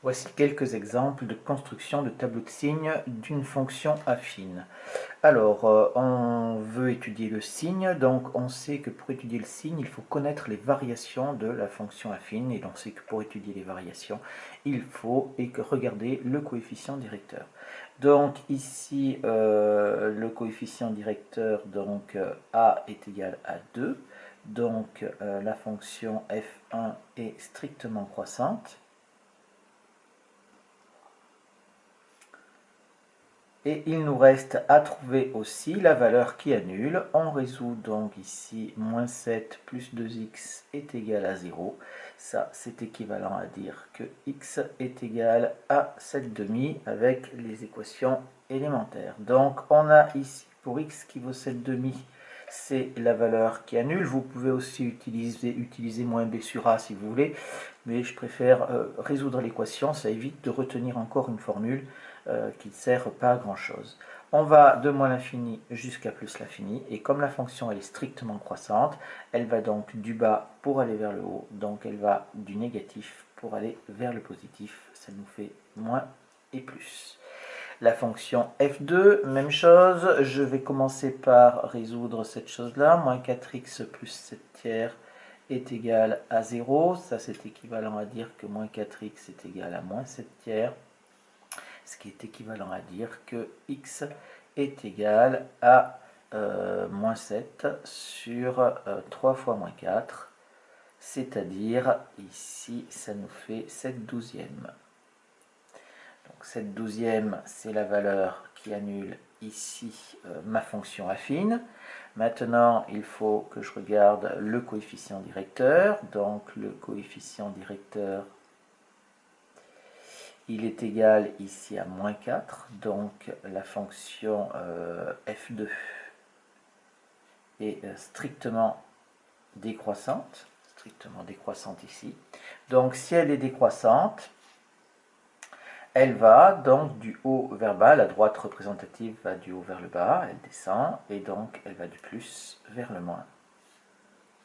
Voici quelques exemples de construction de tableau de signes d'une fonction affine. Alors, on veut étudier le signe, donc on sait que pour étudier le signe, il faut connaître les variations de la fonction affine, et on sait que pour étudier les variations, il faut regarder le coefficient directeur. Donc ici, le coefficient directeur, donc a est égal à 2, donc la fonction f1 est strictement croissante. Et il nous reste à trouver aussi la valeur qui annule. On résout donc ici moins 7 plus 2x est égal à 0. Ça, c'est équivalent à dire que x est égal à 7 demi avec les équations élémentaires. Donc, on a ici pour x qui vaut 7 demi, c'est la valeur qui annule. Vous pouvez aussi utiliser moins b sur a si vous voulez, mais je préfère résoudre l'équation, ça évite de retenir encore une formule qui ne sert pas à grand chose. On va de moins l'infini jusqu'à plus l'infini, et comme la fonction elle est strictement croissante, elle va donc du bas pour aller vers le haut, donc elle va du négatif pour aller vers le positif, ça nous fait moins et plus. La fonction f2, même chose, je vais commencer par résoudre cette chose-là, moins 4x plus 7 tiers est égal à 0, ça c'est équivalent à dire que moins 4x est égal à moins 7 tiers, ce qui est équivalent à dire que x est égal à moins 7 sur 3 fois moins 4, c'est-à-dire ici ça nous fait 7 douzièmes. Donc 7 douzièmes, c'est la valeur qui annule ici ma fonction affine. Maintenant, il faut que je regarde le coefficient directeur. Donc le coefficient directeur, il est égal ici à moins 4. Donc la fonction f2 est strictement décroissante ici. Donc si elle est décroissante, elle va donc du haut vers bas, la droite représentative va du haut vers le bas, elle descend, et donc elle va du plus vers le moins.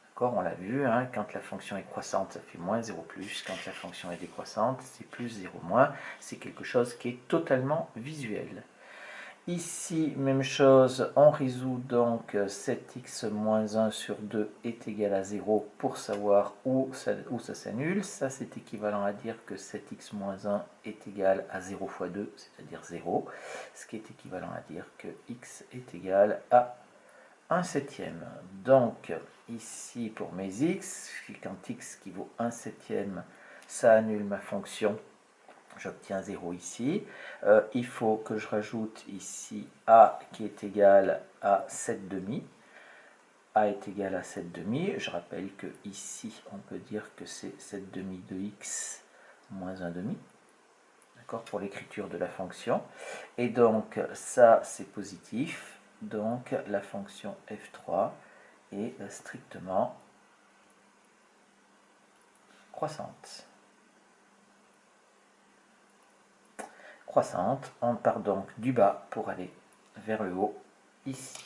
D'accord, on l'a vu, hein, quand la fonction est croissante, ça fait moins 0 plus, quand la fonction est décroissante, c'est plus 0 moins, c'est quelque chose qui est totalement visuel. Ici, même chose, on résout donc 7x moins 1 sur 2 est égal à 0 pour savoir où ça s'annule. Ça, c'est équivalent à dire que 7x moins 1 est égal à 0 fois 2, c'est-à-dire 0. Ce qui est équivalent à dire que x est égal à 1 septième. Donc, ici, pour mes x, quand x qui vaut 1 septième, ça annule ma fonction. J'obtiens 0 ici. Il faut que je rajoute ici a qui est égal à 7 demi. A est égal à 7 demi. Je rappelle que ici, on peut dire que c'est 7 demi de x moins 1 demi. D'accord, pour l'écriture de la fonction. Et donc, ça, c'est positif. Donc, la fonction f3 est strictement croissante. On part donc du bas pour aller vers le haut, ici.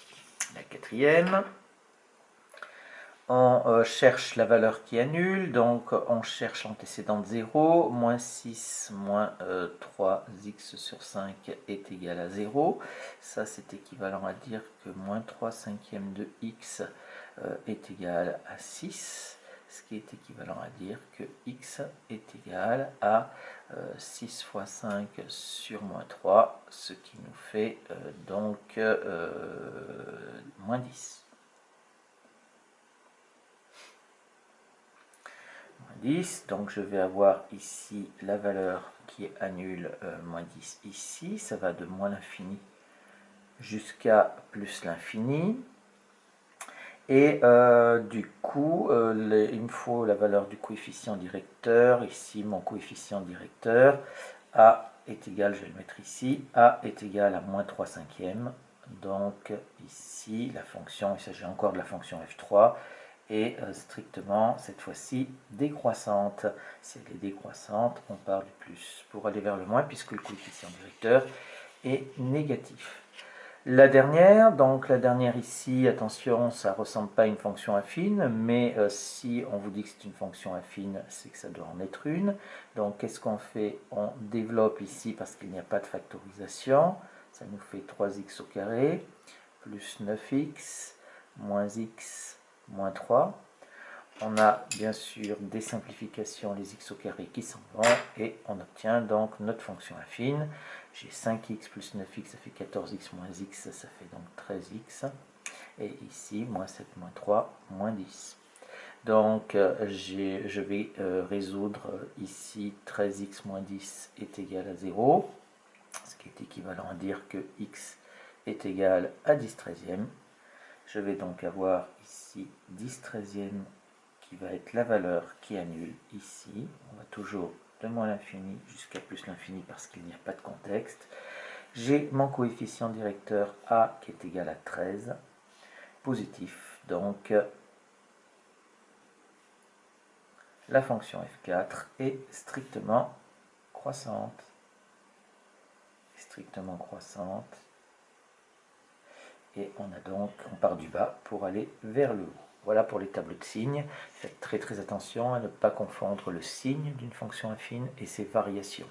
La quatrième, on cherche la valeur qui annule, donc on cherche l'antécédent de 0, moins 6 moins 3x sur 5 est égal à 0. Ça, c'est équivalent à dire que moins 3 cinquièmes de x est égal à 6. Ce qui est équivalent à dire que x est égal à 6 fois 5 sur moins 3, ce qui nous fait donc moins 10. Moins 10, donc je vais avoir ici la valeur qui annule moins 10 ici, ça va de moins l'infini jusqu'à plus l'infini. Et du coup, il me faut la valeur du coefficient directeur. Ici, mon coefficient directeur, a est égal, je vais le mettre ici, a est égal à moins 3 cinquièmes. Donc ici, la fonction, il s'agit encore de la fonction f3, est strictement, cette fois-ci, décroissante. Si elle est décroissante, on part du plus pour aller vers le moins, puisque le coefficient directeur est négatif. La dernière, donc la dernière ici, attention, ça ne ressemble pas à une fonction affine, mais si on vous dit que c'est une fonction affine, c'est que ça doit en être une. Donc qu'est-ce qu'on fait? On développe ici parce qu'il n'y a pas de factorisation. Ça nous fait 3x au carré, plus 9x, moins x, moins 3. On a bien sûr des simplifications, les x au carré qui s'en vont, et on obtient donc notre fonction affine. J'ai 5x plus 9x, ça fait 14x moins x, ça fait donc 13x. Et ici, moins 7, moins 3, moins 10. Donc, je vais résoudre ici 13x moins 10 est égal à 0, ce qui est équivalent à dire que x est égal à 10 treizièmes. Je vais donc avoir ici 10 treizièmes qui va être la valeur qui annule ici. On va toujours de moins l'infini jusqu'à plus l'infini parce qu'il n'y a pas de contexte. J'ai mon coefficient directeur A qui est égal à 13, positif, donc la fonction f4 est strictement croissante. Strictement croissante. Et on part du bas pour aller vers le haut. Voilà pour les tableaux de signes. Faites très attention à ne pas confondre le signe d'une fonction affine et ses variations.